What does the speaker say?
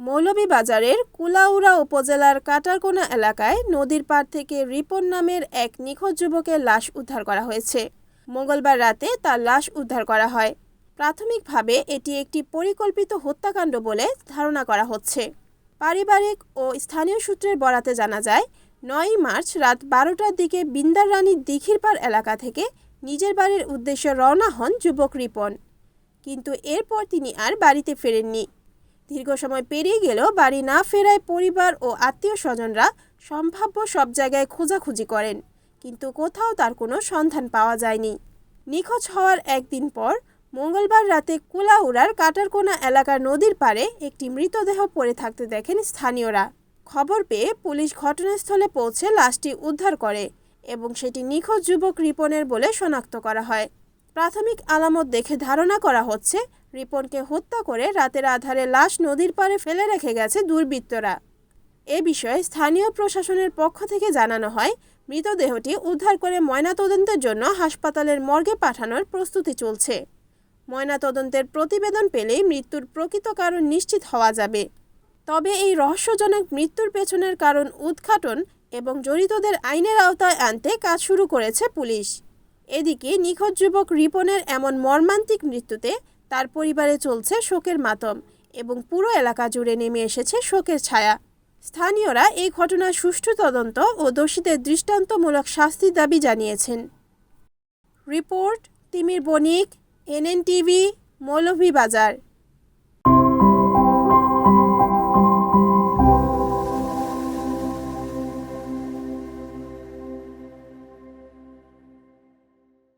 মৌলভীবাজারের কুলাউড়া উপজেলার কাটারকোনা এলাকায় নদীর পাড় থেকে রিপন নামের এক নিখোঁজ যুবকের লাশ উদ্ধার করা হয়েছে। মঙ্গলবার রাতে তার লাশ উদ্ধার করা হয়। প্রাথমিকভাবে এটি একটি পরিকল্পিত হত্যাকাণ্ড বলে ধারণা করা হচ্ছে। পারিবারিক ও স্থানীয় সূত্রের বরাতে জানা যায়, ৯ মার্চ রাত ১২টার দিকে বিন্দার রানী দিঘিরপাড় এলাকা থেকে নিজের বাড়ির উদ্দেশ্যে রওনা হন যুবক রিপন। কিন্তু এরপর তিনি আর বাড়িতে ফেরেননি। দীর্ঘ সময় পেরিয়ে গেলেও বাড়ি না ফেরায় পরিবার ও আত্মীয় স্বজনরা সম্ভাব্য সব জায়গায় খোঁজাখুঁজি করেন, কিন্তু কোথাও তার কোনো সন্ধান পাওয়া যায়নি। নিখোঁজ হওয়ার একদিন পর মঙ্গলবার রাতে কুলাউড়ার কাটারকোনা এলাকার নদীর পাড়ে একটি মৃতদেহ পড়ে থাকতে দেখেন স্থানীয়রা। খবর পেয়ে পুলিশ ঘটনাস্থলে পৌঁছে লাশটি উদ্ধার করে এবং সেটি নিখোঁজ যুবক রিপনের বলে শনাক্ত করা হয়। প্রাথমিক আলামত দেখে ধারণা করা হচ্ছে, রিপনকে হত্যা করে রাতের আধারে লাশ নদীর পাড়ে ফেলে রেখে গেছে দুর্বৃত্তরা। এ বিষয়ে স্থানীয় প্রশাসনের পক্ষ থেকে জানানো হয়, মৃতদেহটি উদ্ধার করে ময়নাতদন্তের জন্য হাসপাতালের মর্গে পাঠানোর প্রস্তুতি চলছে। ময়নাতদন্তের প্রতিবেদন পেলেই মৃত্যুর প্রকৃত কারণ নিশ্চিত হওয়া যাবে। তবে এই রহস্যজনক মৃত্যুর পেছনের কারণ উদ্ঘাটন এবং জড়িতদের আইনের আওতায় আনতে কাজ শুরু করেছে পুলিশ। এদিকে নিখোঁজ যুবক রিপনের এমন মর্মান্তিক মৃত্যুতে তার পরিবারে চলছে শোকের মাতম এবং পুরো এলাকা জুড়ে নেমে এসেছে শোকের ছায়া। স্থানীয়রা এই ঘটনার সুষ্ঠু তদন্ত ও দোষীদের দৃষ্টান্তমূলক শাস্তির দাবি জানিয়েছেন। রিপোর্ট তিমির বণিক, NNTV, মৌলভীবাজার।